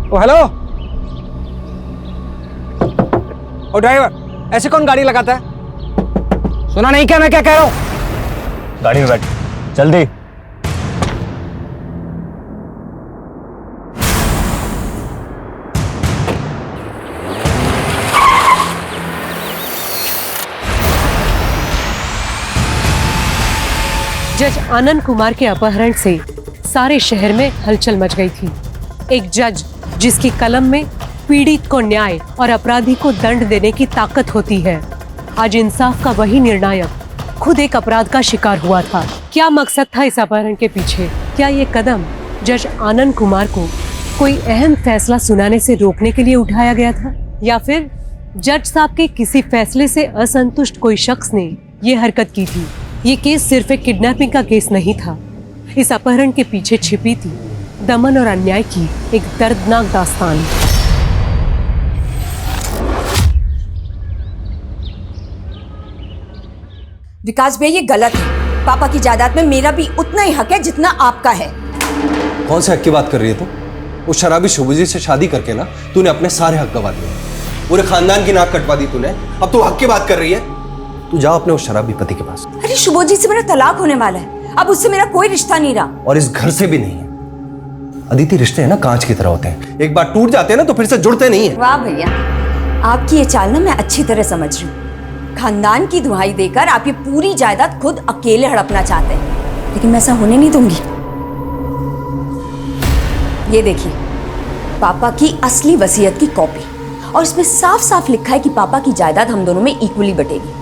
ओ hello. ओ driver, ऐसे कौन गाड़ी लगाता है? सुना नहीं क्या मैं क्या कह रहा हूँ? गाड़ी में बैठ, जल्दी। जज आनंद कुमार के अपहरण से सारे शहर में हलचल मच गई थी। एक जज जिसकी कलम में पीड़ित को न्याय और अपराधी को दंड देने की ताकत होती है, आज इंसाफ का वही निर्णायक खुद एक अपराध का शिकार हुआ था। क्या मकसद था इस अपहरण के पीछे? क्या ये कदम जज आनंद कुमार को कोई अहम फैसला सुनाने से रोकने के लिए उठाया गया था, या फिर जज साहब के किसी फैसले से असंतुष्ट कोई शख्स ने ये हरकत की थी? ये केस सिर्फ एक किडनैपिंग का केस नहीं था। इस अपहरण के पीछे छिपी थी दमन और अन्याय की एक दर्दनाक दास्तान। विकास भैया ये गलत है। पापा की जायदाद में मेरा भी उतना ही हक है जितना आपका है। कौन से हक की बात कर रही है तू? उस शराबी शुभजी से शादी करके ना तूने अपने सारे हक गवा दिए, पूरे खानदान की नाक कटवा दी तूने। अब तू हक की बात कर रही है? तू जा अपने उस शराबी पति के पास। अरे शुभजी से मेरा तलाक होने वाला है, अब उससे मेरा कोई रिश्ता नहीं रहा। और इस घर से भी नहीं है। अदिति, रिश्ते हैं ना कांच की तरह होते हैं, एक बार टूट जाते हैं ना तो फिर से जुड़ते नहीं है। वाह भैया, आपकी ये चाल ना मैं अच्छी तरह समझ रही हूँ। खानदान की दुहाई देकर आप ये पूरी जायदाद खुद अकेले हड़पना चाहते हैं, लेकिन मैं ऐसा होने नहीं दूंगी। ये देखिए, पापा की असली वसीयत की कॉपी, और इसमें साफ साफ लिखा है कि पापा की जायदाद हम दोनों में इक्वली बटेगी।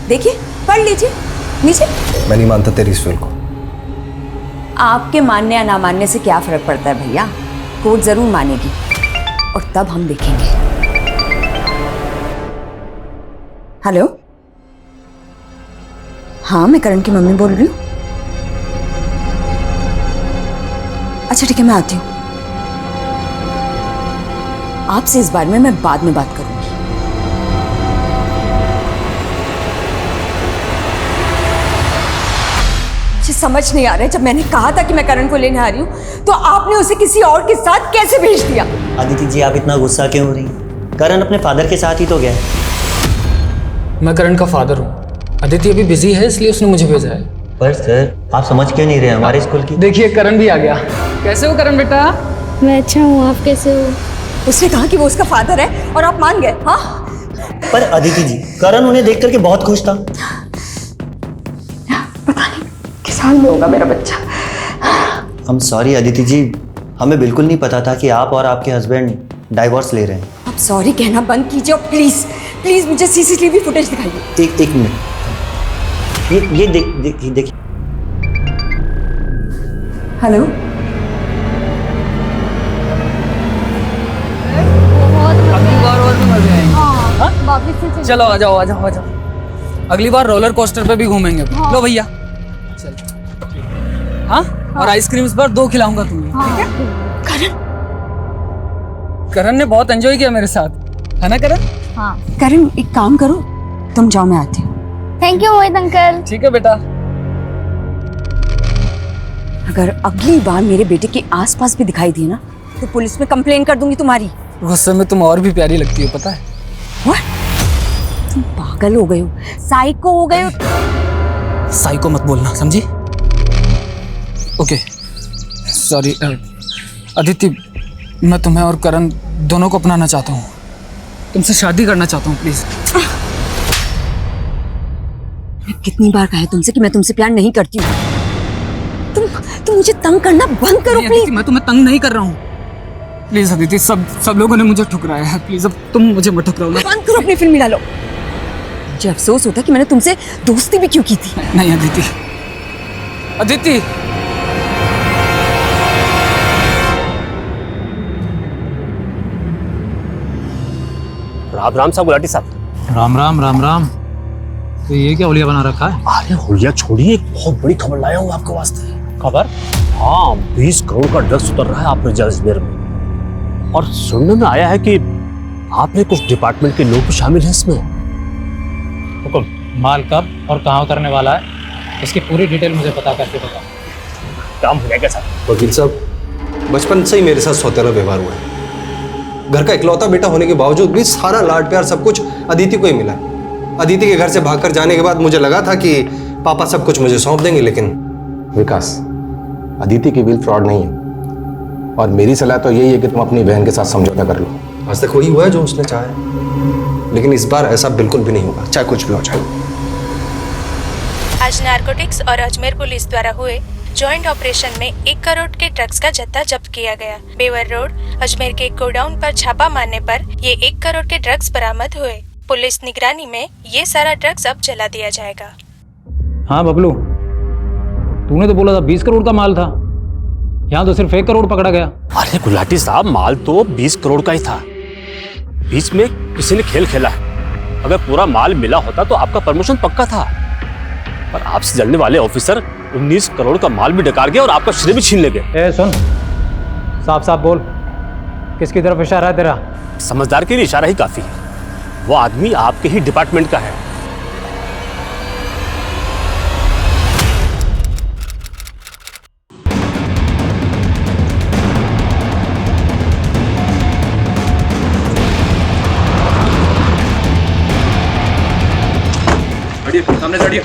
देखिए, पढ़ लीजिए नीचे। मैं नहीं मानता तेरी इस विल को। आपके मानने या ना मानने से क्या फर्क पड़ता है भैया? कोर्ट जरूर मानेगी, और तब हम देखेंगे। हेलो, हाँ मैं करण की मम्मी बोल रही हूँ। अच्छा ठीक है, मैं आती हूँ। आपसे इस बारे में मैं बाद में बात करूंगी। मुझे समझ नहीं आ रहा है, जब मैंने कहा था कि मैं करण को लेने आ रही हूँ तो आपने उसे किसी और के साथ कैसे भेज दिया? अदिति जी, आप इतना गुस्सा क्यों हो रही हैं? करण अपने फादर के साथ ही तो गया है। मैं करण का फादर हूँ, अदिति अभी बिजी है इसलिए उसने मुझे भेजा है। पर सर, आप समझ क्यों नहीं रहे हमारे स्कूल की? देखिए करण भी आ गया। कैसे हो करण बेटा? मैं अच्छा हूँ, आप कैसे हो? उसने कहा कि वो उसका फादर है और आप मान गए? हाँ, पर अदिति जी, करण उन्हें देख करके बहुत खुश था। पता नहीं किस हाल में होगा मेरा बच्चा। हम सॉरी अदिति जी, हमें बिल्कुल नहीं पता था कि आप और आपके हस्बैंड डाइवोर्स ले रहे हैं। आप सॉरी कहना बंद कीजिए और प्लीज प्लीज मुझे सीसीटीवी फुटेज दिखाइए। एक मिनट, ये देखिए। हेलो, अगली बार और भी मजे आएंगे। चलो आ जाओ आ जाओ आ जाओ, अगली बार रोलर कोस्टर पे भी घूमेंगे। लो भैया चलो। हाँ, और आइसक्रीम्स पर 2 खिलाऊंगा तुम्हें, ठीक है? करण ने बहुत एंजॉय किया मेरे साथ, है ना करण? हाँ। करण एक काम करो, तुम जाओ, मैं आती हूँ। Thank you Mohit uncle. ठीक है बेटा। अगर अगली बार मेरे बेटे के आसपास भी दिखाई दी ना तो पुलिस में कंप्लेन कर दूंगी तुम्हारी। गुस्से में तुम और भी प्यारी लगती हो, पता है? What? तुम पागल हो गए हो, साइको हो गए हो। साइको मत बोलना, समझी? Okay sorry. अदिति, मैं तुम्हें और करण दोनों को अपनाना चाहता हूँ, तुमसे शादी करना चाहता हूँ, प्लीज। मैं कितनी बार कहा है तुमसे कि मैं तुमसे प्यार नहीं करती हूँ। तुम मुझे तंग करना बंद करो प्लीज। मैं तुम्हें तंग नहीं कर रहा हूँ, प्लीज अदिति। सब लोगों ने मुझे ठुकराया है, प्लीज अब तुम मुझे मत ठुकराओ ना। बंद करो अपनी फिल्म डालो। मुझे अफसोस होता है कि मैंने तुमसे दोस्ती भी क्यों की थी। नहीं अदिति, अदिति। राम राम साहब, गुलाटी साहब। राम राम राम राम। तो ये क्या होलिया बना रखा है? अरे होलिया छोड़िए, एक बहुत बड़ी खबर लाया हूँ आपके वास्ते। खबर? हाँ, 20 करोड़ का ड्रग्स उतर रहा है आपके जैसलमेर में, और सुनने में आया है कि आपने कुछ डिपार्टमेंट के लोग भी शामिल हैं इसमें। हुकुम, माल कब और कहाँ उतरने वाला है, इसकी पूरी डिटेल मुझे पता करके बताओ। काम हो जाएगा साहब। वकील साहब, बचपन से ही मेरे साथ सौतेला व्यवहार हुआ है। घर का इकलौता बेटा होने के बावजूद भी सारा लाड प्यार सब कुछ अदिति को ही मिला। अदिति के घर से भागकर जाने के बाद मुझे लगा था कि पापा सब कुछ मुझे सौंप देंगे, लेकिन विकास, अदिति की विल फ्रॉड नहीं है और मेरी सलाह तो यही है कि तुम अपनी बहन के साथ समझौता कर लो। आज तक वही हुआ है जो उसने चाहा है, लेकिन इस बार ऐसा बिल्कुल भी नहीं होगा, चाहे कुछ भी हो जाए। आज नारकोटिक्स और अजमेर पुलिस द्वारा हुए जॉइंट ऑपरेशन में 1 करोड़ के ड्रग्स का जत्था जब्त किया गया। बेवर रोड अजमेर के गोडाउन पर छापा मारने पर ये 1 करोड़ के ड्रग्स बरामद हुए। पुलिस निगरानी में ये सारा ड्रग्स अब जला दिया जाएगा। हाँ बबलू, तूने तो बोला था 20 करोड़ का माल था, यहाँ तो सिर्फ 1 करोड़ पकड़ा गया। अरे गुलाटी साहब, माल तो 20 करोड़ का ही था। बीच में किसी ने खेल खेला है। अगर पूरा माल मिला होता तो आपका प्रमोशन पक्का था, पर आपसे जलने वाले ऑफिसर 19 करोड़ का माल भी डकार गए और आपका श्रेय भी छीन ले गए। ए सुन, साफ साफ बोल, किसकी तरफ इशारा है तेरा? समझदार के लिए इशारा ही काफी है। वो आदमी आपके ही डिपार्टमेंट का है। सामने चढ़िए।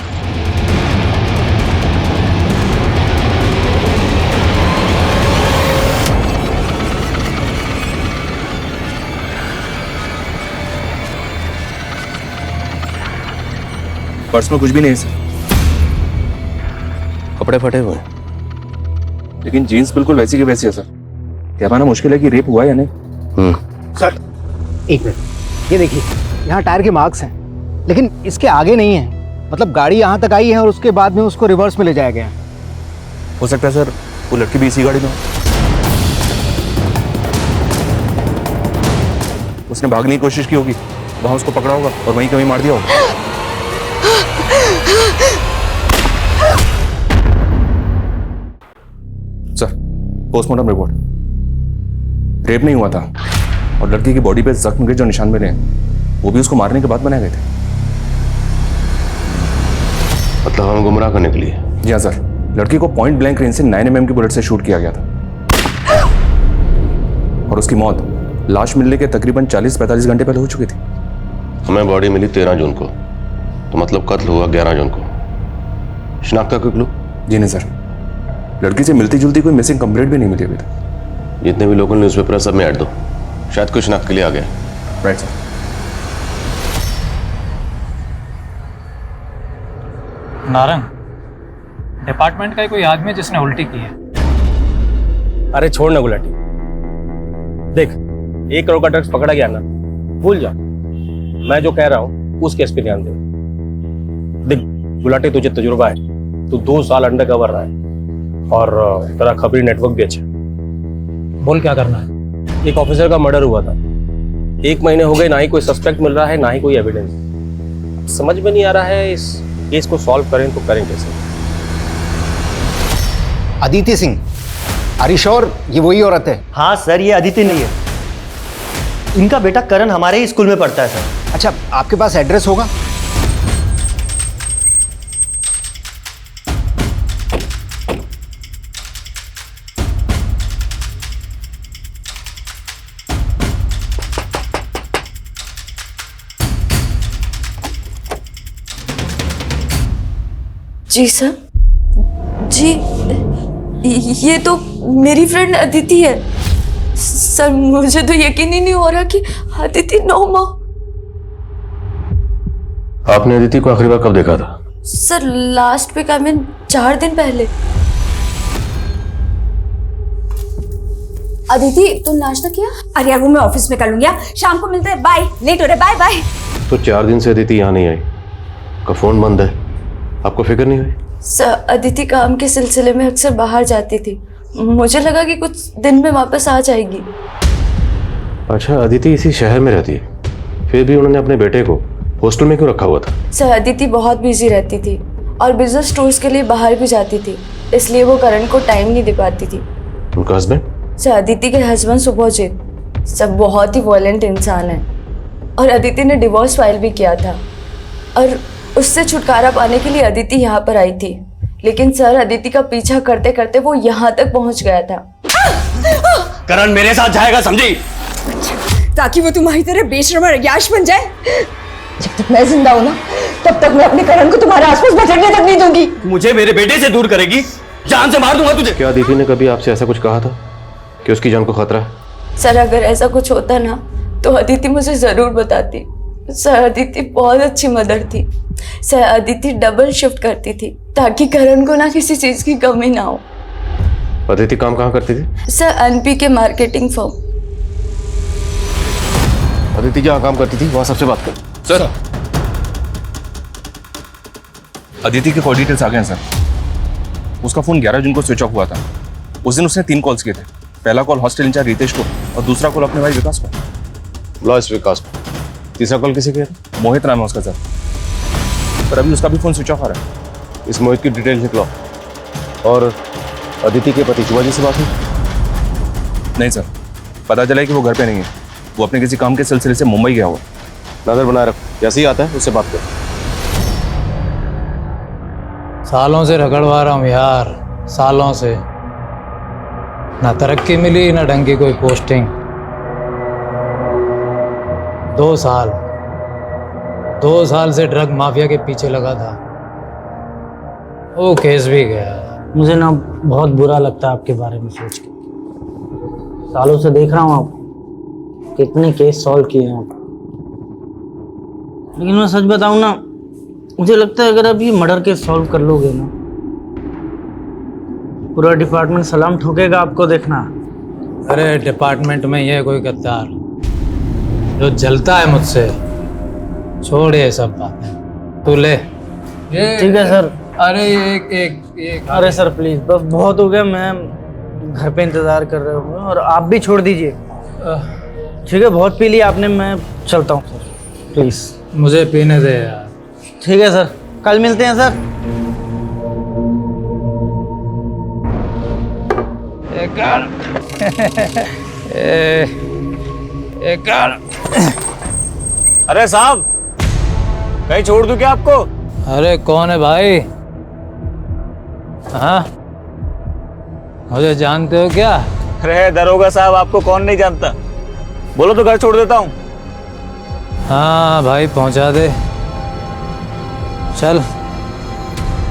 पर्स में कुछ भी नहीं है सर। कपड़े फटे हुए हैं, लेकिन जीन्स बिल्कुल वैसी की वैसी है सर। क्या माना मुश्किल है कि रेप हुआ या नहीं? सर एक मिनट, ये देखिए, यहाँ टायर के मार्क्स हैं, लेकिन इसके आगे नहीं है। मतलब गाड़ी यहाँ तक आई है और उसके बाद में उसको रिवर्स में ले जाया गया। हो सकता है सर वो लड़की भी इसी गाड़ी में हो। उसने भागने की कोशिश की होगी, वहां उसको पकड़ा होगा और वहीं कहीं मार दिया होगा। Sir, postmortem report. रेप नहीं हुआ था और लड़की की बॉडी पे जख्म के जो निशान मिले हैं वो भी उसको मारने के बाद बनाए गए थे। मतलब हमें गुमराह करने के लिए? जी हाँ सर, लड़की को पॉइंट ब्लैंक रेंज से 9 mm की बुलेट से शूट किया गया था और उसकी मौत लाश मिलने के तकरीबन 40-45 घंटे पहले हो चुकी थी। हमें बॉडी मिली 13 जून को, तो मतलब कत्ल हुआ 11 जून को। शिनाख्त का कोई क्लू? जी नहीं सर, लड़की से मिलती जुलती कोई मिसिंग कंप्लेंट भी नहीं मिली अभी तक। जितने भी लोकल न्यूज़पेपर है सब में ऐड दो, शायद कोई शिनाख्त के लिए आ गया। Right sir. नारंग, डिपार्टमेंट का ही कोई आदमी जिसने उल्टी की है। अरे छोड़ ना गुलाटी, देख 1 करोड़ का ड्रग्स पकड़ा गया ना, भूल जा। मैं जो कह रहा हूँ उस केस पे ध्यान दे। देख गुलाटी, तुझे तजुर्बा है, तू 2 साल अंडर कवर रहा है और तेरा खबरी नेटवर्क भी अच्छा। बोल क्या करना है? एक ऑफिसर का मर्डर हुआ था, 1 महीने हो गए, ना ही कोई सस्पेक्ट मिल रहा है, ना ही कोई एविडेंस। समझ में नहीं आ रहा है इस केस को सॉल्व करें तो करें कैसे? Aditi Singh, are you sure ये वही औरत है? हाँ सर, ये अदिति नहीं है। इनका बेटा करण हमारे ही स्कूल में पढ़ता है सर। अच्छा, आपके पास एड्रेस होगा? जी सर, जी ये तो मेरी फ्रेंड अदिति है सर। मुझे तो यकीन ही नहीं हो रहा कि अदिति नौमा। आपने अदिति को आखिरी बार कब देखा था? Sir last week, I mean 4 दिन पहले। अदिति तुम नाश्ता किया? अरे यार वो मैं ऑफिस में कर लूंगी, शाम को मिलते हैं, बाय। लेट हो रहा है, बाय बाय। तो 4 दिन से अदिति यहाँ नहीं आई, का फोन बंद है, आपको फिक्र नहीं हुई? सर अदिति काम के सिलसिले में अक्सर बाहर जाती थी, मुझे लगा कि कुछ दिन में वापस आ जाएगी। अच्छा, अदिति इसी शहर में रहती है, फिर भी उन्होंने अपने बेटे को हॉस्टल में क्यों रखा हुआ था? सर अदिति बहुत बिजी रहती थी और बिजनेस टूर्स के लिए बाहर भी जाती थी, इसलिए वो करण को टाइम नहीं दे पाती थी। उनका हस्बैंड? सर अदिति के हस्बैंड सुभोजीत सब बहुत ही वॉयलेंट इंसान है और अदिति ने डिवोर्स फाइल भी किया था और उससे छुटकारा पाने के लिए अदिति यहाँ पर आई थी, लेकिन सर अदिति का पीछा करते करते वो यहाँ तक पहुँच गया था। करण मेरे साथ जाएगा, समझी? ताकि वो तुम्हारी तरह बेशर्म और अयाश बन जाए। जब तक मैं जिंदा हूं ना, तब तक मैं अपने करण को तुम्हारे आसपास भटकने तक नहीं दूंगी। मुझे मेरे बेटे से दूर करेगी, जान से मार दूंगा तुझे। क्या अदिति ने कभी आपसे ऐसा कुछ कहा था कि उसकी जान को खतरा है? सर, अगर ऐसा कुछ होता ना तो अदिति मुझे जरूर बताती। सर, अदिति बहुत अच्छी मदर थी। सर, अदिति डबल शिफ्ट करती थी ताकि करण को ना किसी चीज की कमी ना हो। अदिति काम कहाँ करती थी? सर, एनपी के मार्केटिंग फर्म। अदिति जहाँ काम करती थी वहाँ सबसे बात कर। सर, अदिति के कॉल डिटेल्स आ गए हैं सर। उसका फोन 11 जून को स्विच ऑफ हुआ था। उस दिन उसने 3 कॉल्स किए थे। पहला कॉल हॉस्टल इंचार्ज रितेश को और दूसरा कॉल अपने भाई विकास को। लॉस विकास को। तीसरा कॉल किसे किया? मोहित नाम है उसका सर, पर अभी उसका भी फोन स्विच ऑफ आ रहा है। इस मोहित की डिटेल लिख लो। और अदिति के पति शिवाजी से बात हुई? नहीं सर, पता चला है कि वो घर पे नहीं है। वो अपने किसी काम के सिलसिले से मुंबई गया हुआ। नजर बनाए रख, जैसे ही आता है उससे बात कर। सालों से रगड़वा रहा हूँ यार, सालों से। ना तरक्की मिली ना ढंग की कोई पोस्टिंग। 2 साल से ड्रग माफिया के पीछे लगा था। वो केस भी गया। मुझे ना बहुत बुरा लगता है आपके बारे में सोच के। सालों से देख रहा हूँ आप कितने केस सॉल्व किए हैं आप, लेकिन मैं सच बताऊँ ना, मुझे लगता है अगर आप ये मर्डर केस सॉल्व कर लोगे ना, पूरा डिपार्टमेंट सलाम ठोकेगा आपको, देखना। अरे डिपार्टमेंट में ये कोई गद्दार जो जलता है मुझसे, छोड़ ये सब बातें, तू ले। ठीक है सर। अरे एक अरे सर प्लीज, बस बहुत हो गया। मैं घर पे इंतजार कर रहे हूँ और आप भी छोड़ दीजिए। ठीक है, बहुत पी लिया आपने, मैं चलता हूँ सर, प्लीज। मुझे पीने दे यार। ठीक है सर, कल मिलते हैं सर। अरे साहब, कहीं छोड़ दूं क्या आपको? अरे कौन है भाई? हाँ, मुझे जानते हो क्या? अरे दरोगा साहब, आपको कौन नहीं जानता? बोलो तो घर छोड़ देता हूँ। हाँ भाई, पहुंचा दे। चल,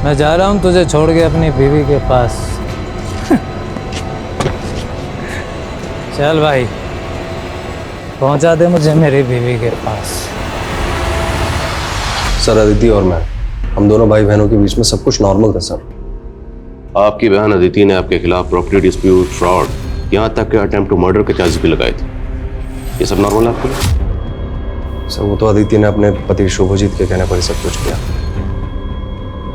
मैं जा रहा हूँ तुझे छोड़ के अपनी बीवी के पास। चल भाई, पहुंचा दे मुझे मेरी बीवी के पास। सर, अदिति और मैं, हम दोनों भाई बहनों के बीच में सब कुछ नॉर्मल था सर। आपकी बहन अदिति ने आपके खिलाफ प्रॉपर्टी डिस्प्यूट, फ्रॉड, यहाँ तक के अटेम्प्ट टू मर्डर के चार्जेस भी लगाए थे। ये सब नॉर्मल है आपके लिए? सर, वो तो अदिति ने अपने पति शुभजीत के कहने पर ही सब कुछ किया।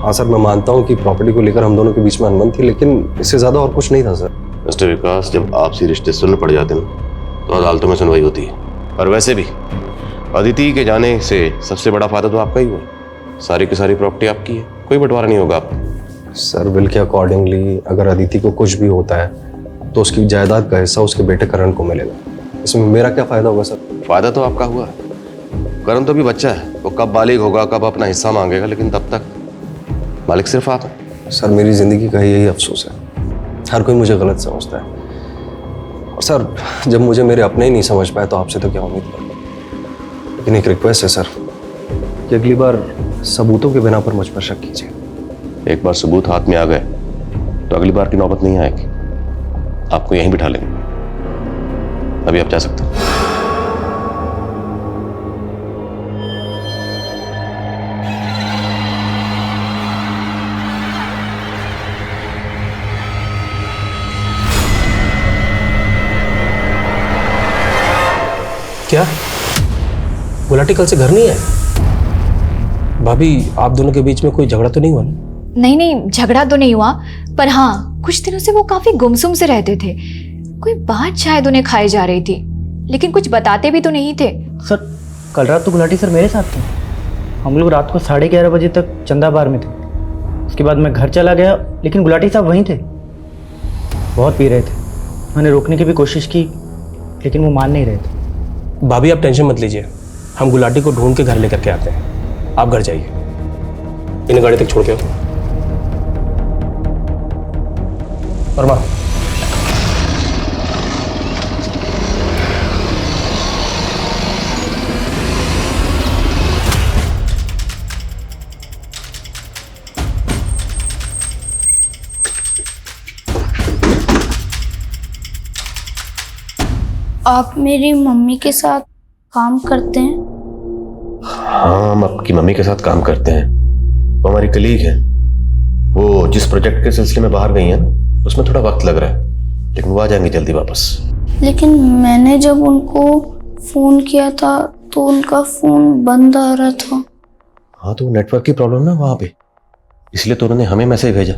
हाँ सर, मैं मानता हूँ कि प्रॉपर्टी को लेकर हम दोनों के बीच में अनबन थी, लेकिन इससे ज्यादा और कुछ नहीं था सर। मिस्टर विकास, जब आपसी रिश्ते सुनने पड़ जाते ना तो अदालतों में सुनवाई होती है। और वैसे भी अदिति के जाने से सबसे बड़ा फायदा तो आपका ही हुआ। सारी की सारी प्रॉपर्टी आपकी है, कोई बंटवारा नहीं होगा आपको। सर, बिल के अकॉर्डिंगली अगर अदिति को कुछ भी होता है तो उसकी जायदाद का हिस्सा उसके बेटे करण को मिलेगा। इसमें मेरा क्या फायदा होगा सर? फायदा तो आपका हुआ है। करण तो भी बच्चा है, वो कब बालिग होगा, कब अपना हिस्सा मांगेगा, लेकिन तब तक मालिक सिर्फ आप हैं। सर, मेरी जिंदगी का यही अफसोस है, हर कोई मुझे गलत समझता है। और सर, जब मुझे मेरे अपने ही नहीं समझ पाए तो आपसे तो क्या उम्मीद कर। लेकिन एक रिक्वेस्ट है सर कि अगली बार सबूतों के बिना पर मुझ पर शक कीजिए। एक बार सबूत हाथ में आ गए तो अगली बार की नौबत नहीं आएगी। आपको यहीं बिठा लेंगे। अभी आप जा सकते हैं। क्या गुलाटी कल से घर नहीं है? भाभी, आप दोनों के बीच में कोई झगड़ा तो नहीं हुआ ना? नहीं नहीं, झगड़ा तो नहीं हुआ, पर हाँ कुछ दिनों से वो काफी गुमसुम से रहते थे। कोई बात शायद उन्हें खाई जा रही थी, लेकिन कुछ बताते भी तो नहीं थे। सर, कल रात तो गुलाटी सर मेरे साथ थे। हम लोग रात को 11:30 बजे तक चंदा बार में थे। उसके बाद मैं घर चला गया, लेकिन गुलाटी साहब वहीं थे। बहुत पी रहे थे। मैंने रोकने की भी कोशिश की, लेकिन वो मान नहीं रहे थे। भाभी, आप टेंशन मत लीजिए, हम गुलाटी को ढूंढ के घर लेकर के आते हैं। आप घर जाइए, इन्हें गाड़ी तक छोड़ के आओ। वर्मा, आप मेरी मम्मी के साथ काम करते हैं? हाँ, हम आपकी मम्मी के साथ काम करते हैं। वो हमारी कलीग है। वो जिस प्रोजेक्ट के सिलसिले में बाहर गई हैं ना, उसमें थोड़ा वक्त लग रहा है, लेकिन वो आ जाएंगी जल्दी वापस। लेकिन मैंने जब उनको फोन किया था तो उनका फोन बंद आ रहा था। हाँ, तो नेटवर्क की प्रॉब्लम ना वहाँ पे, इसलिए तो उन्होंने हमें मैसेज भेजा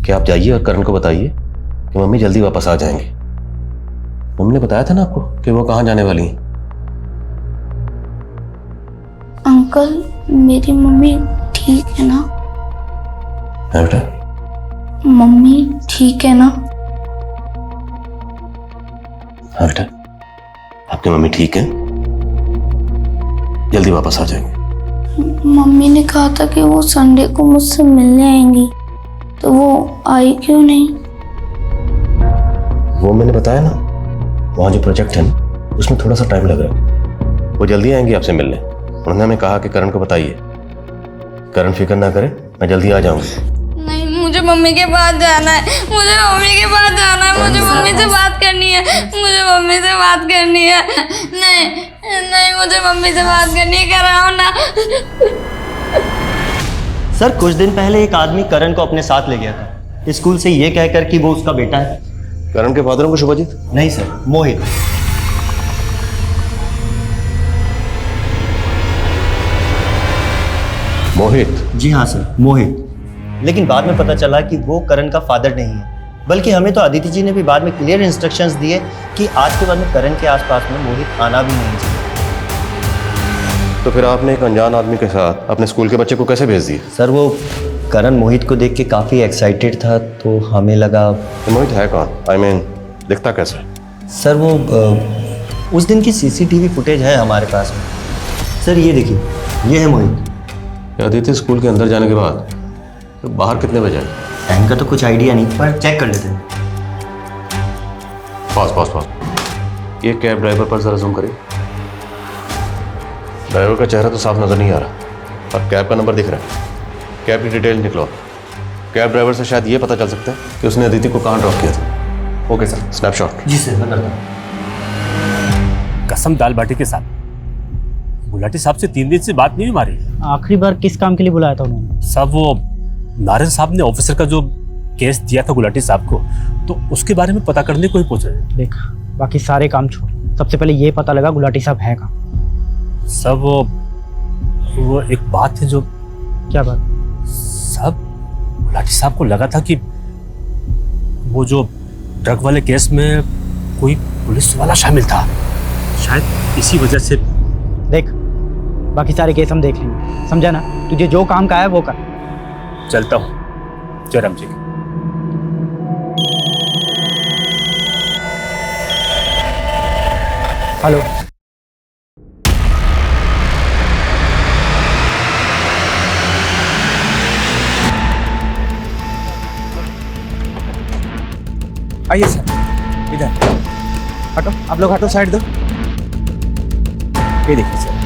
कि आप जाइए और करण को बताइए कि मम्मी जल्दी वापस आ जाएंगे। मम्मी ने बताया था ना आपको कि वो कहाँ जाने वाली हैं। अंकल, मेरी मम्मी ठीक है ना? है बेटा? मम्मी ठीक है ना? हाँ बेटा, आपकी मम्मी ठीक है, जल्दी वापस आ जाएंगे। मम्मी ने कहा था कि वो संडे को मुझसे मिलने आएंगी, तो वो आई क्यों नहीं? वो मैंने बताया ना, वहाँ जो प्रोजेक्ट है ना, उसमें थोड़ा सा टाइम लग रहा है। वो जल्दी आएंगी आपसे मिलने। उन्होंने हमें कहा कि करण को बताइए। करण फिक्र ना करे, मैं जल्दी आ जाऊंगी। नहीं, मुझे मम्मी के पास जाना है, मुझे मम्मी के पास जाना है, मुझे मम्मी से बात करनी है, मुझे मम्मी से बात करनी है। नहीं नहीं, मुझे मम्मी से बात करनी है, कराओ ना। सर, कुछ दिन पहले एक आदमी करण को अपने साथ ले गया था, स्कूल से ये कहकर कि वो उसका बेटा है। करण के फादर को शुभजीत? नहीं सर, मोहित। मोहित? जी हाँ सर, मोहित। लेकिन बाद में पता चला कि वो करण का फादर नहीं है, बल्कि हमें तो अदिति जी ने भी बाद में क्लियर इंस्ट्रक्शंस दिए कि आज के बाद में करण के आसपास में मोहित आना भी नहीं चाहिए। तो फिर आपने एक अनजान आदमी के साथ अपने स्कूल के बच्चे को कैसे भेज दिया? सर, वो करण मोहित को देख के काफ़ी एक्साइटेड था, तो हमें लगा। तो मोहित है कौन? I mean, दिखता कैसे? सर, वो उस दिन की CCTV फुटेज है हमारे पास में। सर ये देखिए, ये है मोहित। अदिति स्कूल के अंदर जाने के बाद तो बाहर कितने बजे आए? टाइम का तो कुछ आइडिया नहीं, पर चेक कर लेते हैं। पास ये कैब ड्राइवर पर जरा जूम करिए। ड्राइवर का चेहरा तो साफ नजर नहीं आ रहा, पर कैब का नंबर दिख रहा है। कैब की डिटेल निकलो। कैब ड्राइवर से शायद ये पता चल सकता है कि उसने अदिति को कहाँ ड्रॉप किया था। Okay sir, snapshot. जी सर, मैं करता हूँ। कसम दाल बाटी के साथ गुलाटी साहब से 3 दिन से बात नहीं हमारी। आखिरी बार किस काम के लिए बुलाया था उन्होंने? साहब, वो नारायण साहब ने ऑफिसर का जो केस दिया था गुलाटी साहब को, तो उसके बारे में पता करने को ही पूछ रहे। देख, बाकी सारे काम छोड़, सबसे पहले ये पता लगा गुलाटी साहब है कहाँ। सब वो एक बात है जो। क्या बात? साहब, गुलाटी साहब को लगा था कि वो जो ड्रग वाले केस में कोई पुलिस वाला शामिल था, शायद इसी वजह से। देख, बाकी सारे केस हम देख लेंगे, समझा ना? तुझे जो काम का है वो कर। चलता हूँ। जयराम जी। हेलो। आइए सर, इधर हटो, आप लोग हटो, साइड दो। ये देखिए sir.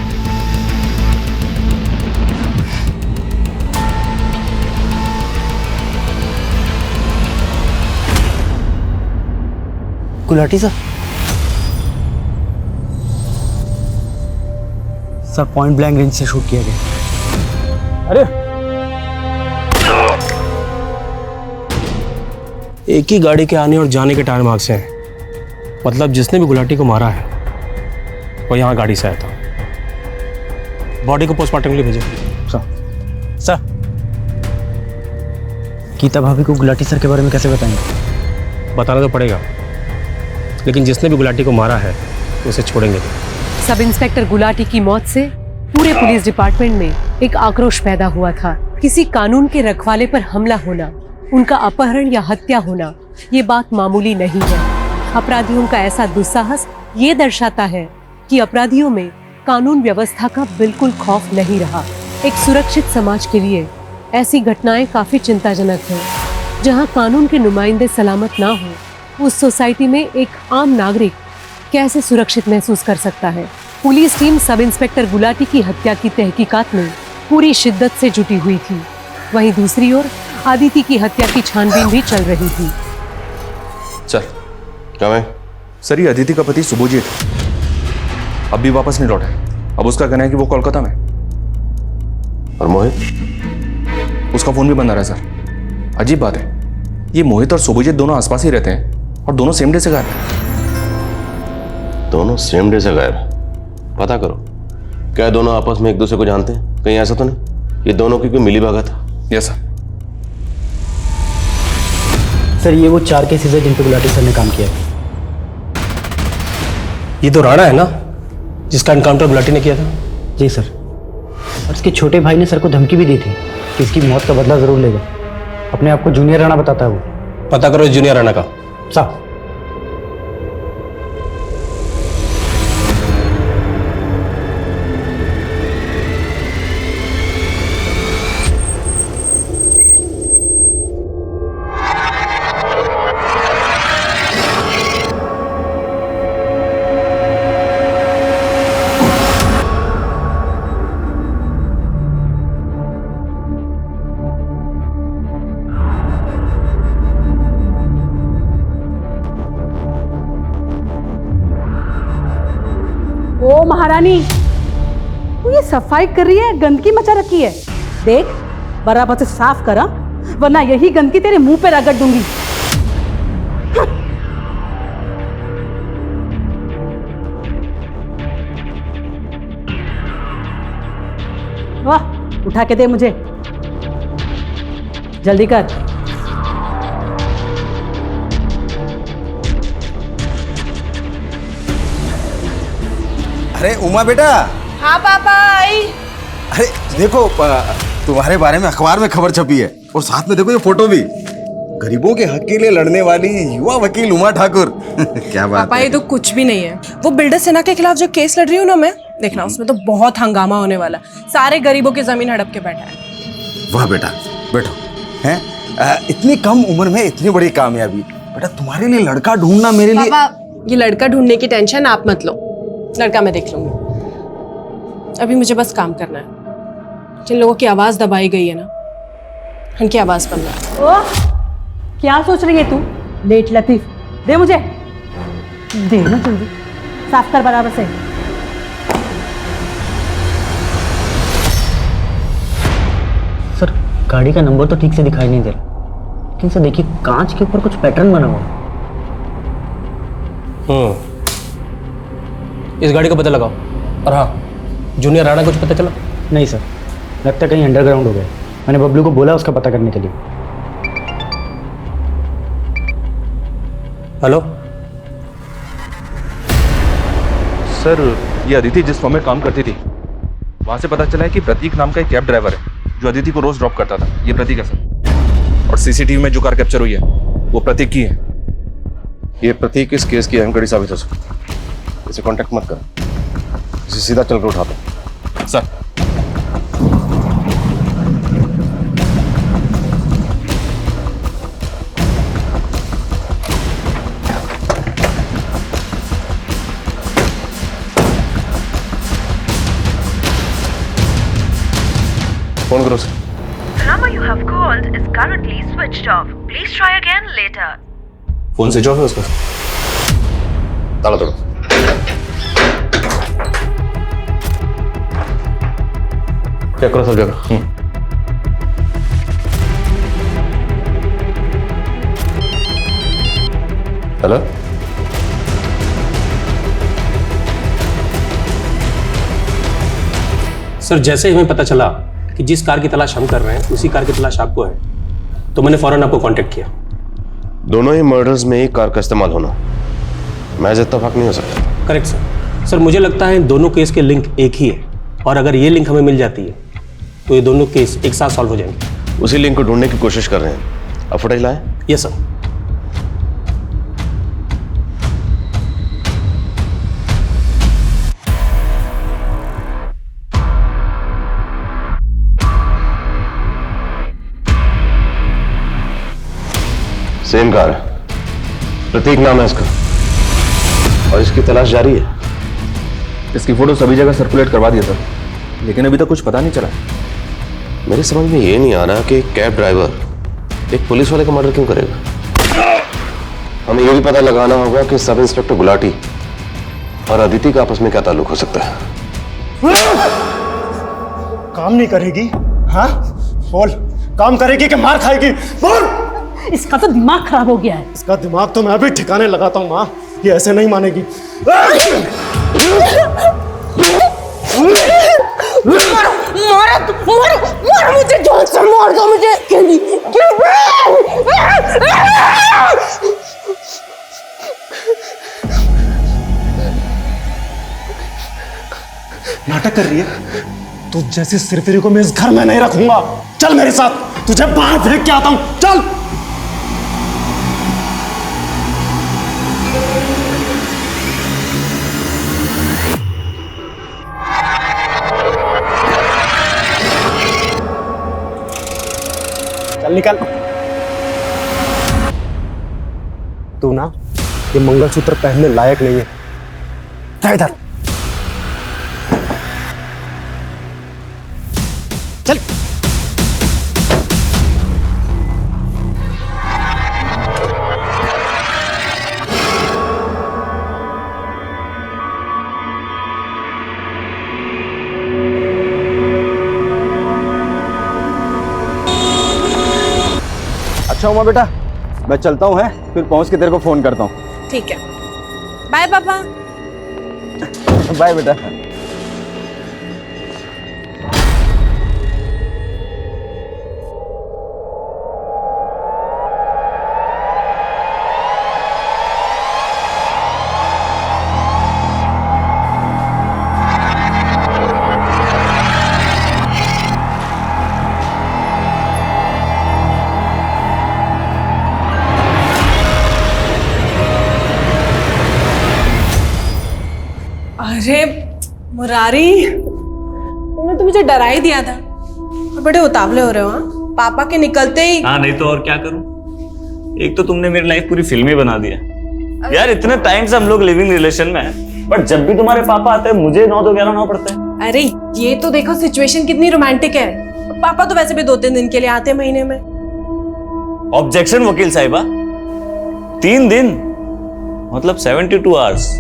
Gulati sir? Sir, point blank range से शूट किया गया। अरे एक ही गाड़ी के आने और जाने के टायर मार्क्स हैं। मतलब जिसने भी गुलाटी को मारा है वो यहाँ गाड़ी से आया था। बॉडी को पोस्टमार्टम के लिए भेजो। सर, गीता भाभी को गुलाटी सर के बारे में कैसे बताएंगे? बताना तो पड़ेगा, लेकिन जिसने भी गुलाटी को मारा है उसे छोड़ेंगे। सब इंस्पेक्टर गुलाटी की मौत से पूरे पुलिस डिपार्टमेंट में एक आक्रोश पैदा हुआ था। किसी कानून के रखवाले पर हमला होना, उनका अपहरण या हत्या होना, ये बात मामूली नहीं है। अपराधियों का ऐसा दुस्साहस ये दर्शाता है कि अपराधियों में कानून व्यवस्था का बिल्कुल खौफ नहीं रहा। एक सुरक्षित समाज के लिए ऐसी घटनाएं काफी चिंताजनक हैं। जहां कानून के नुमाइंदे सलामत ना हो, उस सोसाइटी में एक आम नागरिक कैसे सुरक्षित महसूस कर सकता है। Police team sub inspector Gulati की हत्या की तहकीकात में पूरी शिद्दत से जुटी हुई थी। वहीं दूसरी ओर अदिति की हत्या की छानबीन भी चल रही थी। चल, क्या मैं? सर ये अदिति का पति सुभोजीत अब भी वापस नहीं लौटा है। अब उसका कहना है कि वो कोलकाता में। और मोहित? उसका फोन भी बंद आ रहा है सर। अजीब बात है, ये मोहित और सुभोजीत दोनों आसपास ही रहते हैं और दोनों सेम डे से गायब हैं। दोनों सेम डे से गायब? पता करो, क्या दोनों आपस में एक दूसरे को जानते हैं? कहीं ऐसा तो नहीं ये दोनों की कोई मिली भगत है? Yes sir. सर ये वो 4 केसेस है जिन पे गुलाटी सर ने काम किया है। ये तो राणा है ना जिसका एनकाउंटर गुलाटी ने किया था? जी सर। और इसके छोटे भाई ने सर को धमकी भी दी थी कि इसकी मौत का बदला जरूर लेगा। अपने आप को जूनियर राणा बताता है वो। पता करो इस जूनियर राणा का। साहब। ओ महारानी, तू ये सफाई कर रही है, गंदगी मचा रखी है। देख बराबर से साफ करा, वरना यही गंदगी तेरे मुंह पे रगड़ दूंगी। वाह, उठा के दे मुझे, जल्दी कर। अरे उमा बेटा। हाँ पापा आई। अरे देखो तुम्हारे बारे में अखबार में खबर छपी है और साथ में देखो ये फोटो भी। गरीबों के हक के लिए लड़ने वाली युवा वकील उमा ठाकुर। क्या बात पापा है। ये तो कुछ भी नहीं है। वो बिल्डर सेना के खिलाफ जो केस लड़ रही हूँ ना मैं, देखना उसमें तो बहुत हंगामा होने वाला। सारे गरीबों की जमीन हड़प के बैठा है। वाह बेटा, बैठो। हैं इतनी कम उम्र में इतनी बड़ी कामयाबी। बेटा तुम्हारे लिए लड़का ढूंढना मेरे लिए। पापा ये लड़का ढूंढने की टेंशन आप मत लो, लड़का मैं देख लूंगी। अभी मुझे बस काम करना है। जिन लोगों की आवाज दबाई गई है ना, उनकी आवाज बनना है। ओ, क्या सोच रही है तू? लेट लतीफ, दे मुझे, दे ना जल्दी, साफ कर बराबर से। सर गाड़ी का नंबर तो ठीक से दिखाई नहीं दे रहा, लेकिन सर देखिए कांच के ऊपर कुछ पैटर्न बना हुआ। इस गाड़ी का पता लगाओ। और हाँ, जूनियर राणा कुछ पता चला? नहीं सर, लगता कहीं अंडरग्राउंड हो गया। मैंने बबलू को बोला उसका पता करने के लिए। हेलो सर, ये अदिति जिस फॉर्म में काम करती थी वहां से पता चला है कि प्रतीक नाम का एक कैब ड्राइवर है जो अदिति को रोज ड्रॉप करता था। ये प्रतीक है सर। और सीसीटीवी में जो कार कैप्चर हुई है वो प्रतीक की है। ये प्रतीक इस केस की अहम कड़ी साबित हो सकती है। इसे कांटेक्ट मत करो, इसे सीधा चल कर उठाता हूं। सर फोन करो sir. The number you have called is currently switched off. Please try again later. Phone switch off है उसका। ताला तोड़ो। चेक करो सब जगह। हेलो सर, जैसे ही हमें पता चला कि जिस कार की तलाश हम कर रहे हैं उसी कार की तलाश आपको है, तो मैंने फौरन आपको कांटेक्ट किया। दोनों ही मर्डर्स में एक कार का इस्तेमाल होना महज इत्तेफाक नहीं हो सकता। Correct sir. सर मुझे लगता है दोनों केस के लिंक एक ही है, और अगर ये लिंक हमें मिल जाती है तो ये दोनों केस एक साथ सॉल्व हो जाएंगे। उसी लिंक को ढूंढने की कोशिश कर रहे हैं। अब फुटेज लाएं? Yes sir. सेम कार है, प्रतीक नाम है इसका, और इसकी तलाश जारी है। इसकी फोटो सभी जगह सर्कुलेट करवा दिया सर, लेकिन अभी तक कुछ पता नहीं चला। मेरे समझ में ये नहीं आ रहा कि एक कैब ड्राइवर एक पुलिस वाले का मर्डर क्यों करेगा। हमें यह भी पता लगाना होगा कि सब इंस्पेक्टर गुलाटी और अदिति का आपस में क्या ताल्लुक हो सकता है। काम नहीं करेगी? हाँ बोल, काम करेगी कि मार खाएगी? बोल। इसका तो दिमाग खराब हो गया है। इसका दिमाग तो मैं भी ठिकाने लगाता हूँ माँ, ये ऐसे नहीं मानेगी। मारो मुझे, जोर से मार दो मुझे। नाटक कर रही है? तू जैसी सिरफिरी को मैं इस घर में नहीं रखूंगा। चल मेरे साथ, तुझे बाहर फेंक के आता हूं। चल। चल निकल। तू ना ये मंगलसूत्र पहनने लायक नहीं है। जा इधर। चल। अच्छा उमा बेटा, मैं चलता हूँ, है फिर पहुंच के तेरे को फोन करता हूँ। ठीक है, बाय पापा। बाय बेटा। अरे मुरारी, तुमने तो मुझे डरा ही दिया था। और बड़े उतावले हो रहे हो। हाँ, पापा के निकलते ही। हाँ नहीं तो और क्या करूं। एक तो तुमने मेरी लाइफ पूरी फिल्मी बना दिया यार। इतने टाइम से हम लोग लिविंग रिलेशन में हैं, बट जब भी तुम्हारे पापा आते हैं मुझे 9 तो 11 पड़ता है। अरे ये तो देखो सिचुएशन कितनी रोमांटिक है। पापा तो वैसे भी 2-3 दिन के लिए आते हैं महीने में। ऑब्जेक्शन वकील साहिबा, 3 दिन मतलब 72 आवर्स।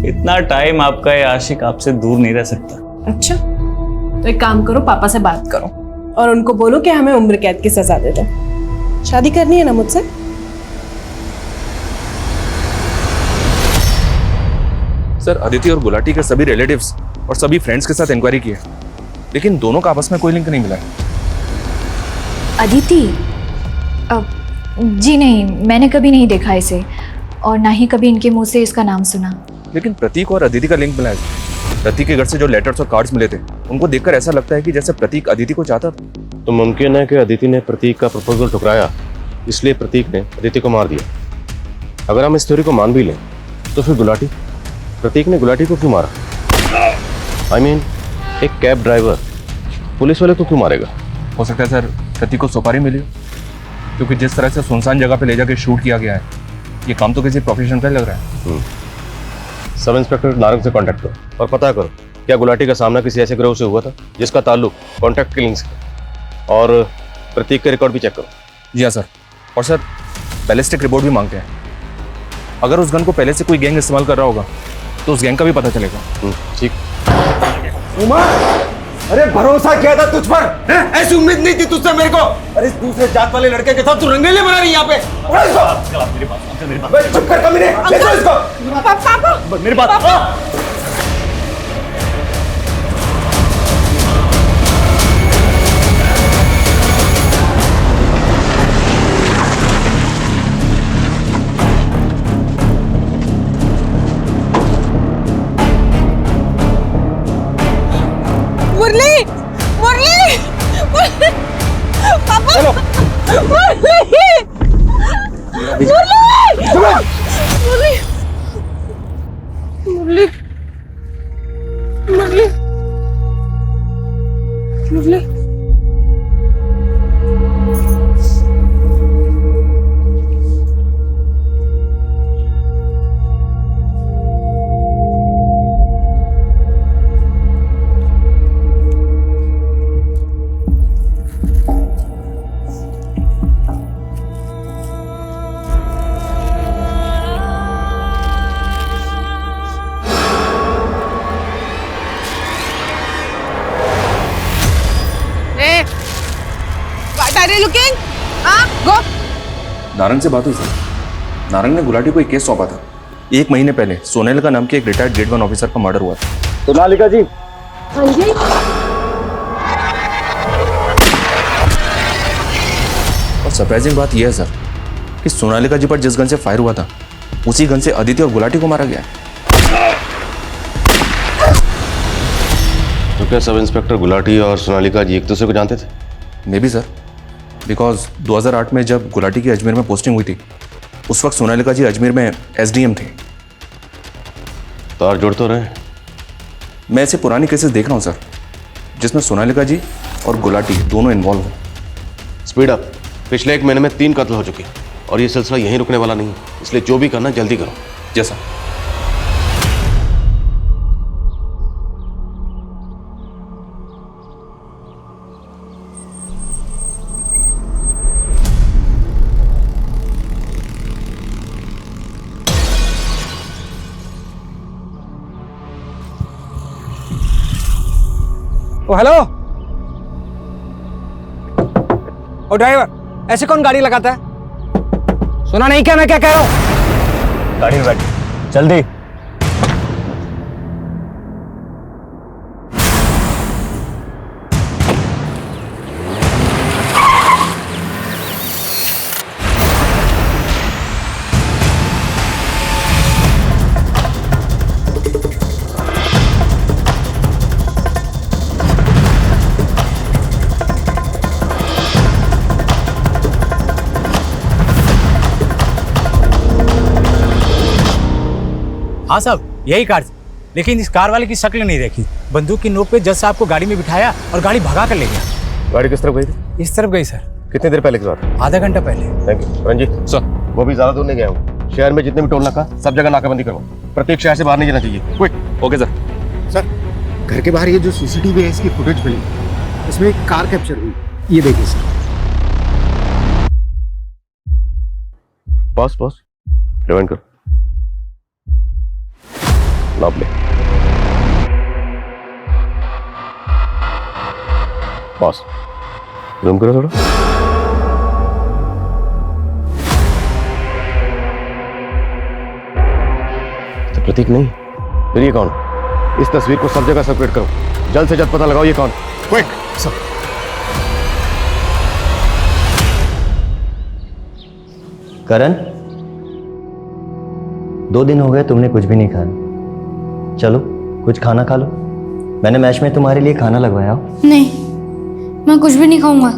इतना टाइम आपका ये आशिक आपसे दूर नहीं रह सकता। अच्छा तो एक काम करो, पापा से बात करो और उनको बोलो कि हमें उम्र कैद की सजा दे दो। शादी करनी है ना मुझसे? सर अदिति और गुलाटी के सभी रिलेटिव्स और सभी फ्रेंड्स के साथ इंक्वायरी की है, लेकिन दोनों का आपस में कोई लिंक नहीं मिला है। अदिति? जी नहीं, मैंने कभी नहीं देखा इसे और ना ही कभी इनके मुंह से इसका नाम सुना। लेकिन प्रतीक और अदिति का लिंक मिला है। प्रतीक के घर से जो लेटर्स और कार्ड्स मिले थे उनको देखकर ऐसा लगता है कि जैसे प्रतीक अदिति को चाहता था। तो मुमकिन है कि अदिति ने प्रतीक का प्रपोजल ठुकराया, इसलिए प्रतीक ने अदिति को मार दिया। अगर हम इस थ्योरी को मान भी लें तो फिर गुलाटी, प्रतीक ने गुलाटी को क्यों मारा? I mean, एक कैब ड्राइवर पुलिस वाले को क्यों मारेगा? हो सकता है सर प्रतीक को सुपारी मिली हो, क्योंकि जिस तरह से सुनसान जगह पे ले जाके शूट किया गया है, ये काम तो किसी प्रोफेशनल का लग रहा है। सब इंस्पेक्टर नारंग से कांटेक्ट करो और पता करो क्या गुलाटी का सामना किसी ऐसे गिरोह से हुआ था जिसका ताल्लुक कॉन्ट्रैक्ट किलिंग से, और प्रतीक के रिकॉर्ड भी चेक करो। जी हाँ सर। और सर बैलिस्टिक रिपोर्ट भी मांगते हैं। अगर उस गन को पहले से कोई गैंग इस्तेमाल कर रहा होगा तो उस गैंग का भी पता चलेगा। ठीक। उमा, अरे भरोसा किया था तुझ पर, ऐसी उम्मीद नहीं थी तुझसे मेरे को। अरे इस दूसरे जात वाले लड़के के साथ तू रंगेले बना रही है यहाँ पे। चुप कर कमीने, ले जाओ इसको। पापा मेरी बात। मुरली, मुरली, पापा, चलो। मुरली, मुरली, मुरली, मुरली, मुरली, मुरली। नारंग से बात हुई सर। नारंग ने गुलाटी को एक केस सौंपा था। 1 महीने पहले सोनेल नाम के एक रिटायर्ड ग्रेड 1 ऑफिसर का मर्डर हुआ था। सोनालिका जी। हाँ जी। और सरप्राइजिंग बात यह है सर कि सोनालिका जी पर जिस गन से फायर हुआ था उसी गन से अदिति और गुलाटी को मारा गया। तो क्या सब इंस्पेक्टर गुलाटी और सोनालिका जी एक दूसरे को जानते थे? मे बी सर, बिकॉज 2008 में जब गुलाटी की अजमेर में पोस्टिंग हुई थी उस वक्त सोनालिका जी अजमेर में SDM थे। तार जोड़ तो रहे। मैं ऐसे पुरानी केसेस देख रहा हूँ सर जिसमें सोनालिका जी और गुलाटी दोनों इन्वॉल्व हैं। Speed up. पिछले 1 महीने में 3 कत्ल हो चुके और ये सिलसिला यहीं रुकने वाला नहीं है, इसलिए जो भी करना जल्दी करो। जैसा ओ हेलो, ओ ड्राइवर, ऐसे कौन गाड़ी लगाता है? सुना नहीं क्या मैं क्या कह रहा हूँ? गाड़ी में बैठ जल्दी। हाँ साहब, यही कार थी, लेकिन इस कार वाले की शक्ल नहीं देखी। बंदूक की नोक पे जज साहब को गाड़ी में बिठाया और गाड़ी भगा कर ले गया। गाड़ी किस तरफ गई थी? इस तरफ गई सर। कितनी देर पहले की बात? आधा घंटा पहले। Thank you. रंजीत सर, वो भी ज्यादा दूर नहीं गया हूँ। शहर में जितने भी टोल नाका सब जगह नाकाबंदी करो। प्रत्येक शहर से बाहर नहीं जाना चाहिए। क्विक। Okay sir. सर, घर के बाहर ये जो CCTV है इसकी फुटेज मिली, इसमें एक कार कैप्चर हुई। ये देखिए सर। बॉस रिवाइंड करो। नाप ले। बॉस जूम करो थोड़ा। तो प्रतीक नहीं, फिर ये कौन? इस तस्वीर को सब जगह सर्कुलेट करो। जल्द से जल्द पता लगाओ ये कौन। क्विक। सब करण, 2 दिन हो गए तुमने कुछ भी नहीं खाया। चलो कुछ खाना खा लो। मैंने मैच में तुम्हारे लिए खाना लगवाया हो। नहीं, मैं कुछ भी नहीं खाऊंगा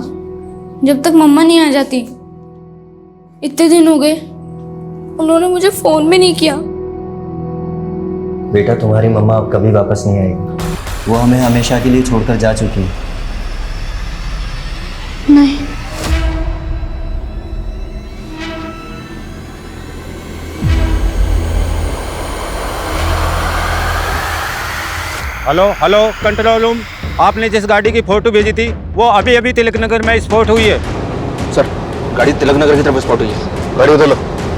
जब तक मम्मा नहीं आ जाती। इतने दिन हो गए, उन्होंने मुझे फोन भी नहीं किया। बेटा, तुम्हारी मम्मा अब कभी वापस नहीं आएगी। वो हमें हमेशा के लिए छोड़कर जा चुकी है। नहीं। Hello hello, control room. आपने जिस गाड़ी की फोटो भेजी थी वो अभी अभी तिलक नगर में स्पॉट हुई है। सर, गाड़ी तिलक नगर की तरफ स्पॉट हुई है। गाड़ी उधर लो,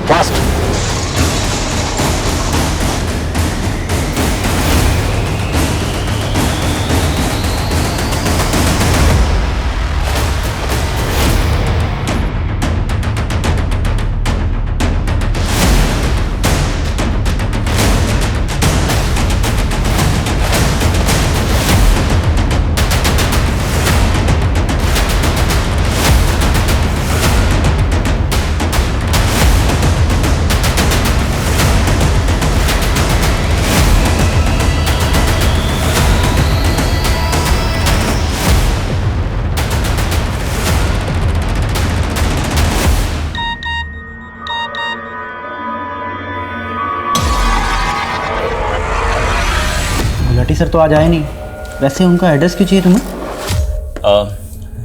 फास्ट। गुलाटी सर तो आज आए नहीं। वैसे उनका एड्रेस क्यों चाहिए तुम्हें?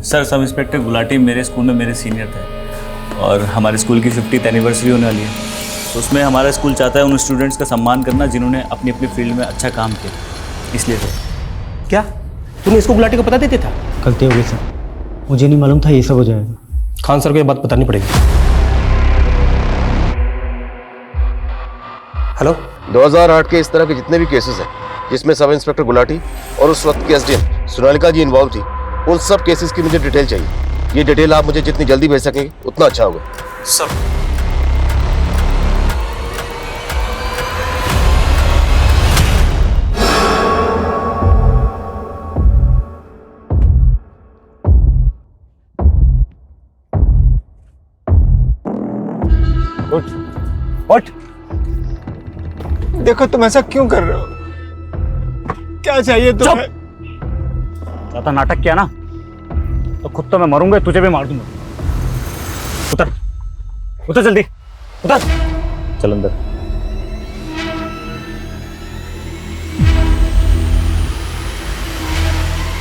सर, सब इंस्पेक्टर गुलाटी मेरे स्कूल में मेरे सीनियर थे और हमारे स्कूल की 50th एनिवर्सरी होने वाली है। तो उसमें हमारा स्कूल चाहता है उन स्टूडेंट्स का सम्मान करना जिन्होंने अपनी अपनी फील्ड में अच्छा काम किया, इसलिए सर। क्या तुम्हें इसको गुलाटी को पता देते था? गलती हो गई सर, मुझे नहीं मालूम था ये सब हो जाएगा। खान सर को ये बात बतानी पड़ेगी। हेलो, 2008 के इस तरह के जितने भी केसेस हैं जिसमें सब इंस्पेक्टर गुलाटी और उस वक्त की SDM सोनालिका जी इन्वॉल्व थी, उन सब केसेस की मुझे डिटेल चाहिए। ये डिटेल आप मुझे जितनी जल्दी भेज सकेंगे उतना अच्छा होगा। सर उठ। देखो तुम ऐसा क्यों कर रहे हो? क्या चाहिए तुम्हें? ज्यादा नाटक किया ना तो खुद तो मैं मरूंगा, तुझे भी मार दूंगा। उतर उतर जल्दी उतर। चल अंदर।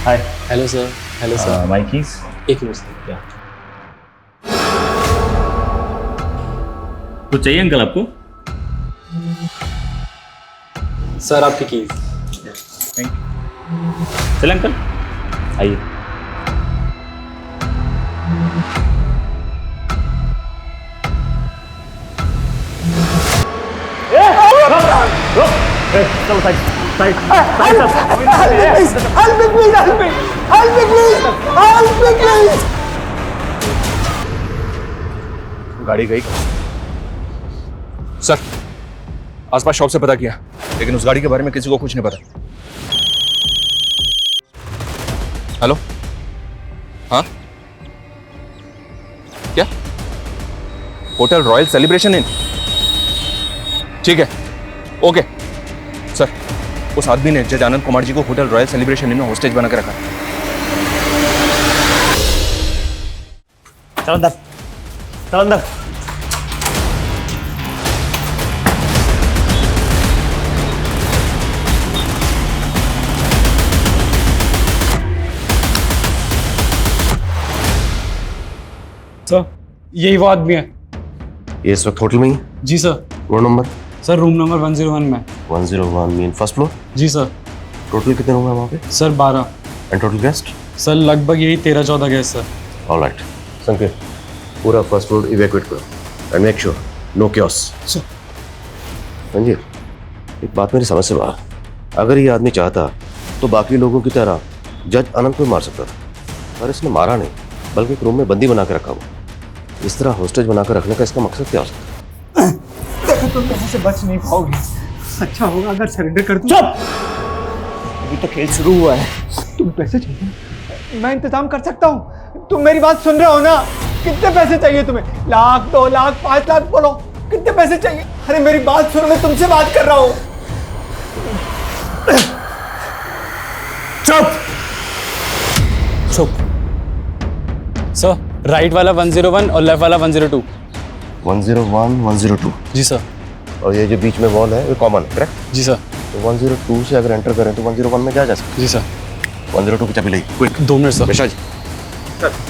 Hi. Hello sir. Hello sir. My keys. एक मिनट सर। क्या कुछ चाहिए अंकल आपको? सर आपकी कीज। Thank you. चल अंकल आइए। चलो साइड साइड गाड़ी गई सर। आसपास शॉप से पता किया, लेकिन उस गाड़ी के बारे में किसी को कुछ नहीं पता। हेलो, हाँ क्या? Hotel royal celebration in? ठीक है, ओके सर। उस आदमी ने जज आनंद कुमार जी को होटल रॉयल सेलिब्रेशन इन में होस्टेज बना के रखा। चल अंदर, चल अंदर। सर यही वो आदमी है। ये इस वक्त होटल में ही है? जी sir. Room number? Sir room number 101 में। 101 मीन फर्स्ट फ्लोर? जी सर। टोटल कितने रूम है वहाँ पे? Sir 12। And total guest? Sir लगभग यही 13-14 गेस्ट सर। ऑलराइट संकेत, पूरा फर्स्ट फ्लोर इवैक्यूएट करो and make sure no chaos. Sanjeev, एक बात मेरी समझ से बाहर। अगर ये आदमी चाहता तो बाकी लोगों की तरह जज अनंत को मार सकता था, पर इसने मारा नहीं, बल्कि एक रूम में बंदी बना के रखा हुआ। इस तरह होस्टेज बनाकर रखने का इसका मकसद क्या हो सकता है? देखो तुम यहाँ से बच नहीं पाओगे। अच्छा होगा अगर सरेंडर कर दूं। चुप! अभी तो खेल शुरू हुआ है। तुम्हें पैसे चाहिए? मैं इंतजाम कर सकता हूँ। तुम मेरी बात सुन रहे हो ना? कितने पैसे चाहिए तुम्हें? 1,00,000, 2,00,000, 5,00,000 बोलो। कितने पैसे चाहिए? अरे मेरी बात सुनो, मैं तुमसे बात कर रहा हूँ। चुप चुप। सर राइट वाला 101 और लेफ्ट वाला 102। 101, 102। जी सर। और ये जो बीच में वॉल है वो कॉमन है, करेक्ट? जी सर। तो 102 से अगर एंटर करें तो 101 में क्या जा सकता है? जी सर। 102 की चाबी लेगी, क्विक। 2 minute sir. बेशा जी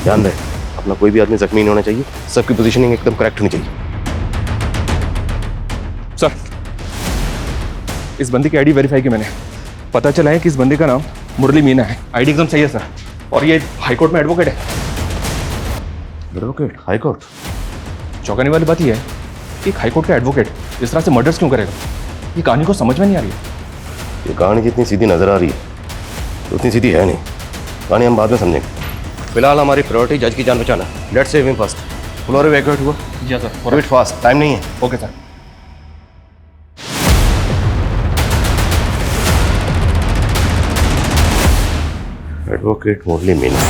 ध्यान रहे, अपना कोई भी आदमी जख्मी नहीं होना चाहिए, सबकी पोजीशनिंग एकदम करेक्ट होनी चाहिए। सर, इस बंदी की आईडी वेरीफाई की मैंने, पता चला है कि इस बंदी का नाम मुरली मीना है। आईडी एकदम सही है सर, और ये हाईकोर्ट में एडवोकेट है। एडवोकेट? हाईकोर्ट? चौंकाने वाली बात यह है कि हाईकोर्ट का एडवोकेट इस तरह से मर्डर्स क्यों करेगा? ये कहानी को समझ में नहीं आ रही है। ये कहानी जितनी सीधी नजर आ रही है उतनी सीधी है नहीं। कहानी हम बाद में समझेंगे। फिलहाल हमारी प्रायोरिटी जज की जान बचाना। Let's save him first. Floor evacuate हुआ? जी सर। वेट फास्ट, टाइम नहीं है। Okay sir. एडवोकेट मुरली मीना।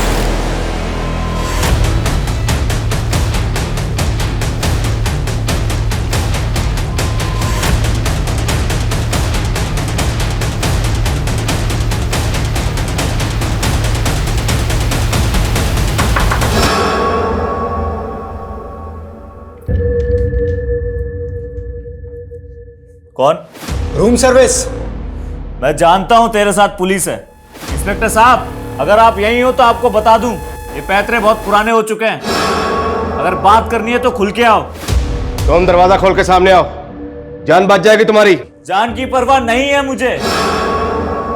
कौन? Room service. मैं जानता हूं तेरे साथ पुलिस है। इंस्पेक्टर साहब, अगर आप यहीं हो तो आपको बता दूं, ये पैतरे बहुत पुराने हो चुके हैं। अगर बात करनी है तो खुल के आओ। तुम दरवाजा खोल के सामने आओ, जान बच जाएगी तुम्हारी। जान की परवाह नहीं है मुझे,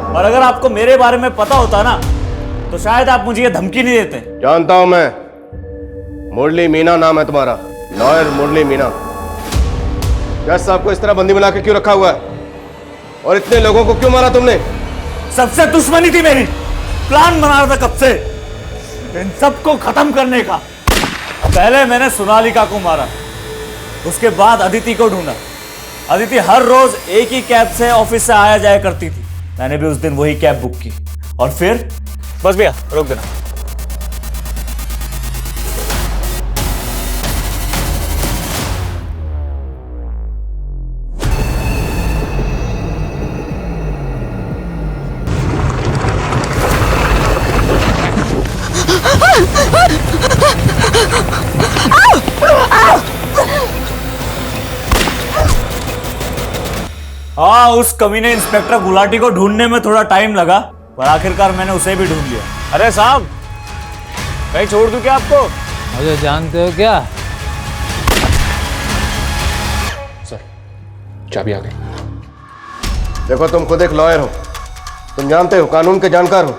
और अगर आपको मेरे बारे में पता होता ना तो शायद आप मुझे ये धमकी नहीं देते। जानता हूं मैं, मुरली मीना नाम है तुम्हारा, लॉयर मुरली मीना। जज साहब को इस तरह बंदी बना के क्यों रखा हुआ है, और इतने लोगों को क्यों मारा तुमने? सबसे दुश्मनी थी मेरी, प्लान बना रहा था कब से इन सबको खत्म करने का। पहले मैंने सोनालिका को मारा, उसके बाद अदिति को ढूंढा। अदिति हर रोज एक ही कैब से ऑफिस से आया जाया करती थी। मैंने भी उस दिन वही कैब बुक की और फिर बस भैया रोक देना। हाँ, उस कमीने इंस्पेक्टर गुलाटी को ढूंढने में थोड़ा टाइम लगा, पर आखिरकार मैंने उसे भी ढूंढ लिया। अरे साहब, कहीं छोड़ दूं क्या आपको? मुझे जानते हो क्या? सर, चाबी आ गई। देखो, तुम खुद एक लॉयर हो, तुम जानते हो, कानून के जानकार हो।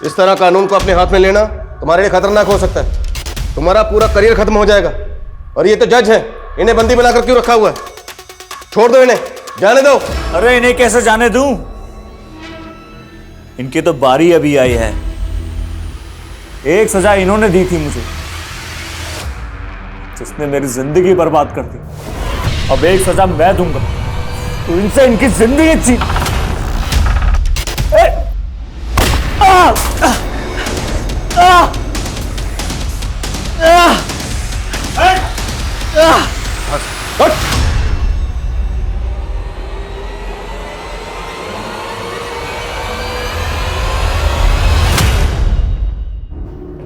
इस तरह कानून को अपने हाथ में लेना तुम्हारे लिए खतरनाक हो सकता है। तुम्हारा पूरा करियर खत्म हो जाएगा। और ये तो जज है, इन्हें बंदी बनाकर क्यों रखा हुआ है? छोड़ दो इन्हें, जाने दो। अरे इन्हें कैसे जाने दूं? इनकी तो बारी अभी आई है। एक सजा इन्होंने दी थी मुझे, जिसने मेरी जिंदगी बर्बाद कर दी। अब एक सजा मैं दूंगा तो इनसे इनकी जिंदगी छीन।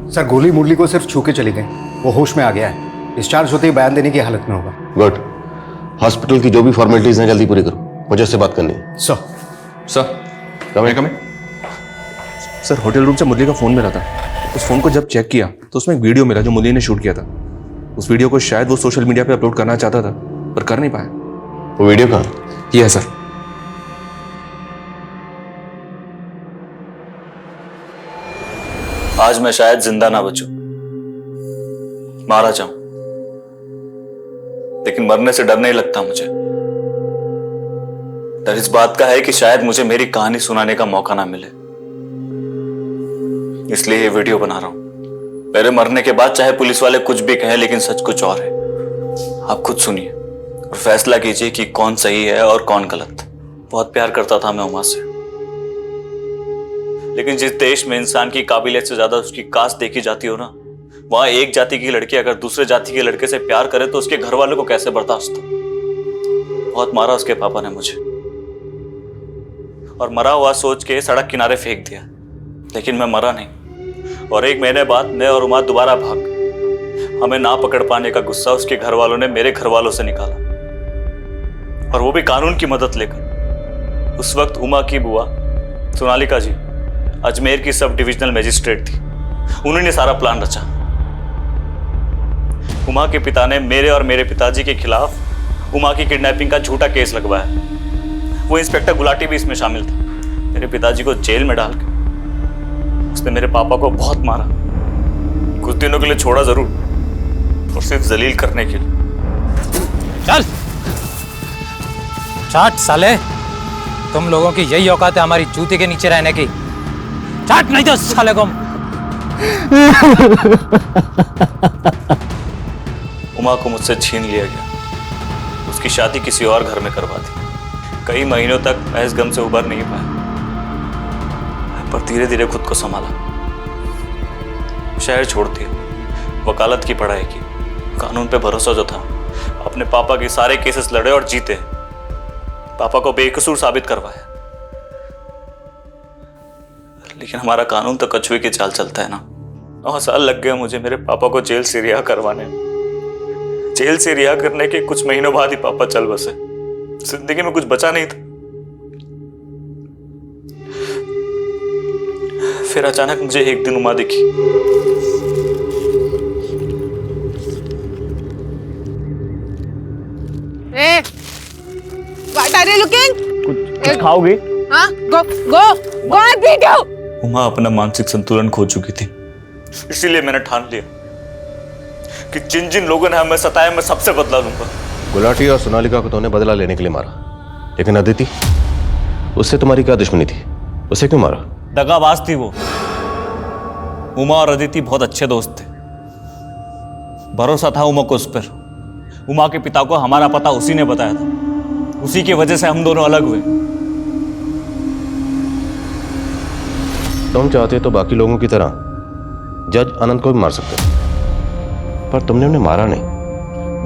सर, गोली मुरली को सिर्फ छू के चली गई, वो होश में आ गया है। डिस्चार्ज होते ही बयान देने की हालत में होगा। गुड। हॉस्पिटल की जो भी फॉर्मेलिटीज हैं जल्दी पूरी करो, मुझे उससे बात करनी है। सर, कम सर, होटल रूम से मुरली का फोन मिला था। उस फोन को जब चेक किया तो उसमें एक वीडियो मिला जो मुरली ने शूट किया था। उस वीडियो को शायद वो सोशल मीडिया पे अपलोड करना चाहता था, पर कर नहीं पाया। वो वीडियो कहाँ? ये है सर। आज मैं शायद जिंदा ना बचूं, मारा जाऊं, लेकिन मरने से डर नहीं लगता मुझे। डर इस बात का है कि शायद मुझे मेरी कहानी सुनाने का मौका ना मिले, इसलिए ये वीडियो बना रहा हूं। मेरे मरने के बाद चाहे पुलिस वाले कुछ भी कहें, लेकिन सच कुछ और है। आप खुद सुनिए और फैसला कीजिए कि कौन सही है और कौन गलत। बहुत प्यार करता था मैं उमा से, लेकिन जिस देश में इंसान की काबिलियत से ज्यादा उसकी कास्ट देखी जाती हो ना, वहां एक जाति की लड़की अगर दूसरे जाति के लड़के से प्यार करे तो उसके घर वालों को कैसे बर्दाश्त हो। बहुत मारा उसके पापा ने मुझे, और मरा हुआ सोच के सड़क किनारे फेंक दिया, लेकिन मैं मरा नहीं। और एक महीने बाद मैं और उमा दोबारा भाग। हमें ना पकड़ पाने का गुस्सा उसके घर वालों ने मेरे घर वालों से निकाला, और वो भी कानून की मदद लेकर। उस वक्त उमा की बुआ सोनालिका जी अजमेर की सब डिविजनल मजिस्ट्रेट थी। उन्होंने सारा प्लान रचा। उमा के पिता ने मेरे और मेरे पिताजी के खिलाफ उमा की किडनैपिंग का झूठा केस लगवाया। वो इंस्पेक्टर गुलाटी भी इसमें शामिल था। मेरे पिताजी को जेल में डाल के उसने मेरे पापा को बहुत मारा। कुछ दिनों के लिए छोड़ा जरूर, और सिर्फ जलील करने के लिए। चल चाट साले, तुम लोगों की यही औकात है हमारी जूते के नीचे रहने की। चाट नहीं तो साले को। उमा को मुझसे छीन लिया गया। उसकी शादी किसी और घर में करवा दी। कई महीनों तक मैं इस गम से उबर नहीं पाया, पर धीरे धीरे खुद को संभाला। शहर छोड़ दिया, वकालत की पढ़ाई की, कानून पे भरोसा जो था। अपने पापा के सारे केसेस लड़े और जीते। पापा को बेकसूर साबित करवाया। लेकिन हमारा कानून तो कछुए की चाल चलता है ना। 9 साल लग गए मुझे मेरे पापा को जेल से रिहा करवाने में। जेल से रिहा करने के कुछ महीनों बाद ही पापा चल बसे। जिंदगी में कुछ बचा नहीं था। फिर अचानक मुझे एक दिन उमा दिखी। What are you looking? कुछ खाओगे? हाँ, go and beat you. Uma अपना मानसिक संतुलन खो चुकी थी, इसीलिए मैंने ठान लिया कि जिन जिन लोगों ने हमें सताया मैं सबसे बदला लूंगा। गुलाटी और सोनालिका को तूने बदला लेने के लिए मारा, लेकिन अदिति, उससे तुम्हारी क्या दुश्मनी थी? उसे क्यों मारा? दगाबाज थी वो। उमा और अदिति बहुत अच्छे दोस्त थे। भरोसा था उमा को उस पर। उमा के पिता को हमारा पता उसी ने बताया था, उसी की वजह से हम दोनों अलग हुए। तुम चाहते तो बाकी लोगों की तरह जज अनंत को भी मार सकते, पर तुमने उन्हें मारा नहीं,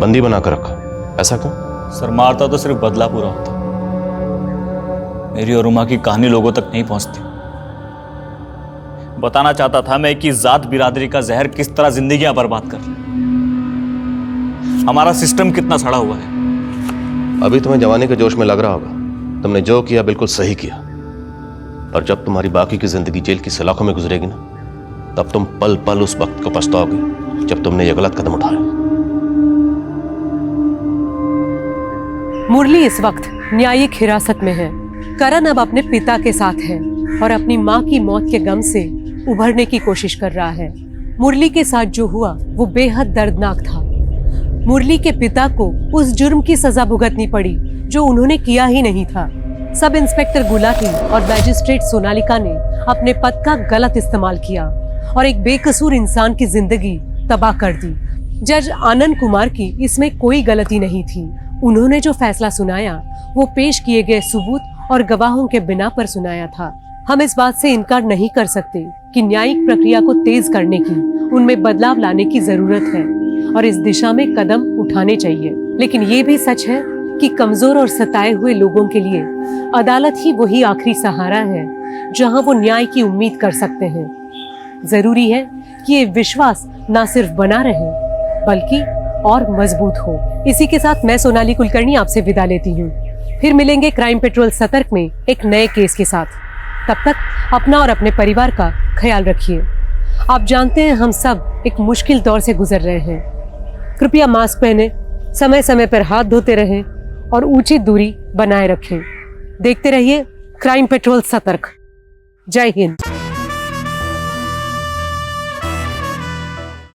बंदी बनाकर रखा। ऐसा क्यों? सर, मारता तो सिर्फ बदला पूरा होता, मेरी और उमा की कहानी लोगों तक नहीं पहुंचती। बताना चाहता था मैं कि जात बिरादरी का जहर किस तरह जिंदगियां बर्बाद कर रहा है, हमारा सिस्टम कितना सड़ा हुआ है। अभी तुम्हें जवानी के जोश में लग रहा होगा, तुमने जो किया बिल्कुल सही किया, पर जब तुम्हारी बाकी की जिंदगी जेल की सलाखों में गुजरेगी ना, तब तुम पल पल उस वक्त को पछताओगे जब तुमने ये गलत कदम उठाया। मुरली इस वक्त न्यायिक हिरासत में है। करण अब अपने पिता के साथ है और अपनी माँ की मौत के गम से उभरने की कोशिश कर रहा है। मुरली के साथ जो हुआ वो बेहद दर्दनाक था। मुरली के पिता को उस जुर्म की सजा भुगतनी पड़ी जो उन्होंने किया ही नहीं था। सब इंस्पेक्टर गुलाटी और मैजिस्ट्रेट सोनालिका ने अपने पद का गलत इस्तेमाल किया और एक बेकसूर इंसान की जिंदगी तबाह कर दी। जज आनंद कुमार की इसमें कोई गलती नहीं थी। उन्होंने जो फैसला सुनाया वो पेश किए गए सबूत और गवाहों के बिना पर सुनाया था। हम इस बात से इनकार नहीं कर सकते कि न्यायिक प्रक्रिया को तेज करने की, उनमें बदलाव लाने की जरूरत है और इस दिशा में कदम उठाने चाहिए। लेकिन ये भी सच है कि कमजोर और सताए हुए लोगों के लिए अदालत ही वही आखिरी सहारा है जहां वो न्याय की उम्मीद कर सकते हैं। जरूरी है कि ये विश्वास न सिर्फ बना रहे बल्कि और मजबूत हो। इसी के साथ मैं सोनाली कुलकर्णी आपसे विदा लेती हूँ। फिर मिलेंगे क्राइम पेट्रोल सतर्क में एक नए केस के साथ। तब तक अपना और अपने परिवार का ख्याल रखिए। आप जानते हैं हम सब एक मुश्किल दौर से गुजर रहे हैं। कृपया मास्क पहने, समय समय पर हाथ धोते रहें और उचित दूरी बनाए रखें। देखते रहिए क्राइम पेट्रोल सतर्क। जय हिंद।